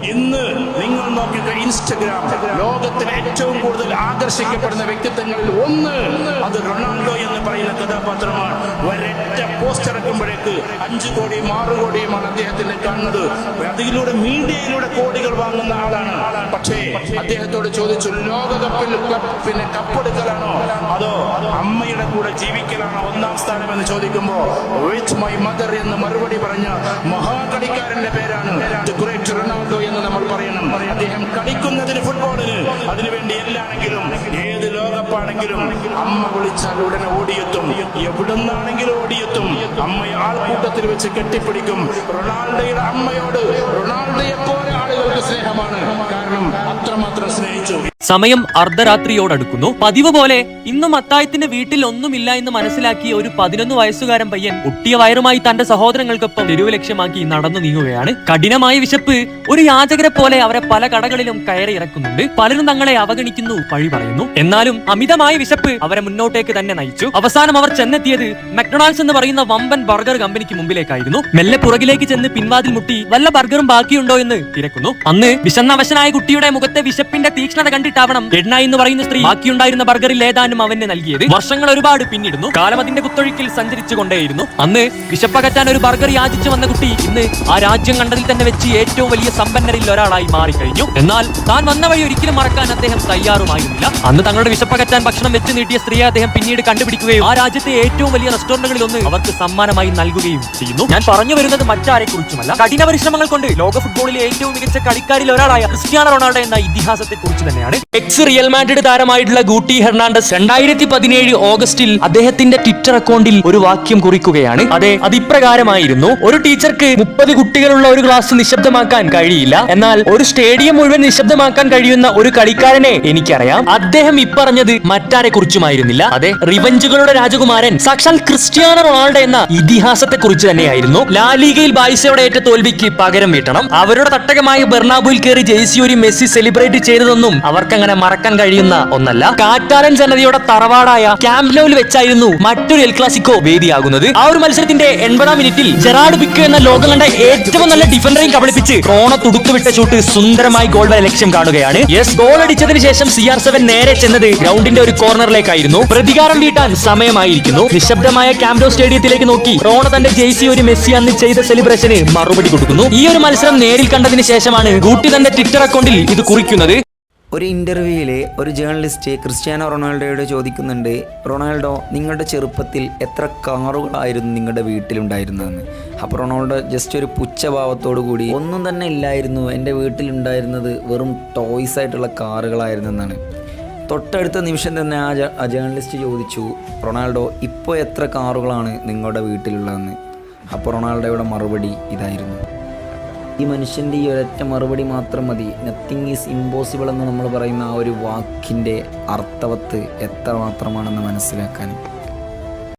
ഇന്ന് നിങ്ങൾ നോക്കിയ ഇൻസ്റ്റഗ്രാം ലോകത്തിലെ ഏറ്റവും കൂടുതൽ ആകർഷിക്കപ്പെടുന്ന വ്യക്തിത്വങ്ങളിൽ ഒന്ന് അത് റൊണാൾഡോ എന്ന് പറയുന്ന കഥാപാത്രമാണ്. ഒരൊറ്റ പോസ്റ്റ് ഇറക്കുമ്പോഴേക്ക് 5 കോടിയും 6 കോടിയുമാണ് അദ്ദേഹത്തിന്റെ കാണുന്നത്. അതിലൂടെ മീഡിയയിലൂടെ കോടികൾ വാങ്ങുന്ന ആളാണ്. പക്ഷേ അദ്ദേഹത്തോട് ചോദിച്ചു, ലോകകപ്പിൽ കപ്പെടുക്കലാണോ അതോ അമ്മയുടെ കൂടെ ജീവിക്കലാണോ ഒന്നാം സ്ഥാനം എന്ന് ചോദിക്കുമ്പോ വിത്ത് മൈ മദർ എന്ന് മറുപടി പറഞ്ഞ മഹാകളിക്കാരന്റെ പേരാണ് ഗ്രേറ്റ് റൊണാൾഡോ എന്ന് നമ്മൾ പറയണം. അദ്ദേഹം കളിക്കുന്നതിന് ഫുട്ബോളിന് അതിനുവേണ്ടി എല്ലാണെങ്കിലും ഏത് ലോകകപ്പാണെങ്കിലും അമ്മ വിളിച്ചാൽ ഉടനെ ഓടിയെത്തും, എവിടുന്നാണെങ്കിലും ഓടിയെത്തും. അമ്മയെ ആൾക്കൂട്ടത്തിൽ വെച്ച് കെട്ടിപ്പിടിക്കും. റൊണാൾഡോയുടെ അമ്മയോട് റൊണാൾഡോയെ പോലെ ആളുകൾക്ക് സ്നേഹമാണ്, കാരണം അത്രമാത്രം സ്നേഹിച്ചു. സമയം അർദ്ധരാത്രിയോടടുക്കുന്നു. പതിവ് പോലെ ഇന്നും അത്തായത്തിന്റെ വീട്ടിൽ ഒന്നുമില്ല എന്ന് മനസ്സിലാക്കിയ ഒരു 11 വയസ്സുകാരൻ പയ്യൻ ഒട്ടിയ വയറുമായി തന്റെ സഹോദരങ്ങൾക്കൊപ്പം തെരുവ് ലക്ഷ്യമാക്കി നടന്നു നീങ്ങുകയാണ്. കഠിനമായ വിശപ്പ് ഒരു യാചകരെ പോലെ അവരെ പല കടകളിലും കയറി ഇറക്കുന്നുണ്ട്. പലരും തങ്ങളെ അവഗണിക്കുന്നു, പഴി പറയുന്നു. എന്നാലും അമിതമായ വിശപ്പ് അവരെ മുന്നോട്ടേക്ക് തന്നെ നയിച്ചു. അവസാനം അവർ ചെന്നെത്തിയത് മക്ഡൊണാൾഡ്സ് എന്ന് പറയുന്ന വമ്പൻ ബർഗർ കമ്പനിക്ക് മുമ്പിലേക്കായിരുന്നു. മെല്ലെ പുറകിലേക്ക് ചെന്ന് പിൻവാതിൽ മുട്ടി വല്ല ബർഗറും ബാക്കിയുണ്ടോ എന്ന് തിരക്കുന്നു. അന്ന് വിശന്നവശനായ കുട്ടിയുടെ മുഖത്തെ വിശപ്പിന്റെ തീക്ഷ്ണത കണ്ടിട്ടാവണം എഡ്ന എന്ന് പറയുന്ന സ്ത്രീ ബാക്കിയുണ്ടായിരുന്ന ബർഗറിൽ ഏതാനും അവന് നൽകിയത്. വർഷങ്ങൾ ഒരുപാട് പിന്നിടുന്നു. കാലം അതിന്റെ കുത്തൊഴുക്കിൽ സഞ്ചരിച്ചു കൊണ്ടേയിരുന്നു. അന്ന് വിശപ്പകറ്റാൻ ഒരു ബർഗർ യാചിച്ചു വന്ന കുട്ടി ഇന്ന് ആ രാജ്യം കണ്ടതിൽ തന്നെ വെച്ച് ഏറ്റവും വലിയ സമ്പന്നരിൽ ഒരാളായി മാറിക്കഴിഞ്ഞു. എന്നാൽ താൻ വന്ന വഴി ഒരിക്കലും മറക്കാൻ അദ്ദേഹം തയ്യാറുമായിരുന്നില്ല. അന്ന് തങ്ങളുടെ വിശപ്പകറ്റാൻ ഭക്ഷണം വെച്ച് നീട്ടിയ സ്ത്രീയെ അദ്ദേഹം പിന്നീട് കണ്ടുപിടിക്കുകയും ആ രാജ്യത്തെ ഏറ്റവും വലിയ റെസ്റ്റോറന്റുകളിൽ ഒന്ന് അവർക്ക് സമ്മാനമായി നൽകുകയും ചെയ്യുന്നു. ഞാൻ പറഞ്ഞു വരുന്നത് മറ്റാരെ കുറിച്ചുമല്ല, കഠിന പരിശ്രമങ്ങൾ കൊണ്ട് ലോക ഫുട്ബോളിലെ ഏറ്റവും മികച്ച കളിക്കാരിൽ ഒരാളായ ക്രിസ്ത്യാനോ റൊണാൾഡോ എന്ന ഇതിഹാസത്തെ കുറിച്ച് തന്നെയാണ്. എക്സ് റിയൽ മാഡ്രിഡ് താരമായിട്ടുള്ള ഗൂട്ടി ഹെർണാണ്ടസ് 2017 ഓഗസ്റ്റിൽ അദ്ദേഹത്തിന്റെ ട്വിറ്റർ അക്കൗണ്ടിൽ ഒരു വാക്യം കുറിക്കുകയാണ്. അതെ, അത് ഇപ്രകാരമായിരുന്നു: ഒരു ടീച്ചർക്ക് 30 കുട്ടികളുള്ള ഒരു ക്ലാസ് നിശബ്ദമാക്കാൻ കഴിയില്ല, എന്നാൽ ഒരു സ്റ്റേഡിയം മുഴുവൻ നിശബ്ദമാക്കാൻ കഴിയുന്ന ഒരു കളിക്കാരനെ എനിക്കറിയാം. അദ്ദേഹം ഇപ്പറഞ്ഞത് മറ്റാരെ കുറിച്ചുമായിരുന്നില്ല, അതെ, റിവഞ്ചുകളുടെ രാജകുമാരൻ സാക്ഷാൽ ക്രിസ്ത്യാനോ റൊണാൾഡോ എന്ന ഇതിഹാസത്തെ കുറിച്ച് തന്നെയായിരുന്നു. ലാലിഗയിൽ ബാഴ്സയോടെ ഏറ്റ തോൽവിക്ക് പകരം വീട്ടണം. അവരുടെ തട്ടകമായ ബെർണാബുയിൽ കയറി ജേഴ്സിയൊരു മെസ്സി സെലിബ്രേറ്റ് ചെയ്തതൊന്നും അവർക്കങ്ങനെ മറക്കാൻ കഴിയുന്ന ഒന്നല്ല. കാറ്റാലൻ ജനതയുടെ തറവാടായ ക്യാമ്പ് നൗവിൽ വെച്ചായിരുന്നു മറ്റൊരു എൽ ക്ലാസിക്കോ വേദിയാകുന്നത്. ആ ഒരു മത്സരത്തിന്റെ 80-ാം മിനിറ്റിൽ ജെറാർഡ് പിക്കെ എന്ന ലോകം കണ്ട ഏറ്റവും നല്ല ഡിഫൻഡറെയും കബളിപ്പിച്ച് റോണ തുടുത്തുവിട്ട ഷൂട്ട് സുന്ദരമായി ഗോൾ വരെ ലക്ഷ്യം കാണുകയാണ്. യെസ്, ഗോൾ അടിച്ചതിന് ശേഷം CR7 നേരെ ചെന്നത് ഗ്രൗണ്ടിന്റെ ഒരു കോർണറിലേക്കായിരുന്നു. പ്രതികാരം വീട്ടാൻ സമയമായിരിക്കുന്നു. നിശബ്ദമായ ക്യാമ്പ് നൗ സ്റ്റേഡിയത്തിലേക്ക് നോക്കി റോണ തന്റെ ജേഴ്സി ഒരു മെസ്സി അന്ന് ചെയ്ത സെലിബ്രേഷന് മറുപടി കൊടുക്കുന്നു. ഈ ഒരു മത്സരം നേരിൽ കണ്ടതിന് ശേഷമാണ് ഗൂട്ടി തന്റെ ട്വിറ്റർ അക്കൗണ്ടിൽ ഇത് കുറിക്കുന്നത്. ഒരു ഇൻ്റർവ്യൂവിൽ ഒരു ജേർണലിസ്റ്റ് ക്രിസ്ത്യാനോ റൊണാൾഡോയോട് ചോദിക്കുന്നുണ്ട്, റൊണാൾഡോ, നിങ്ങളുടെ ചെറുപ്പത്തിൽ എത്ര കാറുകളായിരുന്നു നിങ്ങളുടെ വീട്ടിലുണ്ടായിരുന്നതെന്ന്. അപ്പോൾ റൊണാൾഡോ ജസ്റ്റ് ഒരു പുച്ഛഭാവത്തോടു കൂടി, ഒന്നും തന്നെ ഇല്ലായിരുന്നു, എൻ്റെ വീട്ടിലുണ്ടായിരുന്നത് വെറും ടോയ്സ് ആയിട്ടുള്ള കാറുകളായിരുന്നു എന്നാണ്. തൊട്ടടുത്ത നിമിഷം തന്നെ ആ ജേർണലിസ്റ്റ് ചോദിച്ചു, റൊണാൾഡോ, ഇപ്പോൾ എത്ര കാറുകളാണ് നിങ്ങളുടെ വീട്ടിലുള്ളതെന്ന്. അപ്പോൾ റൊണാൾഡോയുടെ മറുപടി ഇതായിരുന്നു. ഈ മനുഷ്യൻ്റെ ഈ ഒരൊറ്റ മറുപടി മാത്രം മതി നത്തിങ് ഈസ് ഇമ്പോസിബിൾ എന്ന് നമ്മൾ പറയുന്ന ആ ഒരു വാക്കിൻ്റെ അർത്ഥവത്ത് എത്രമാത്രമാണെന്ന് മനസ്സിലാക്കാൻ.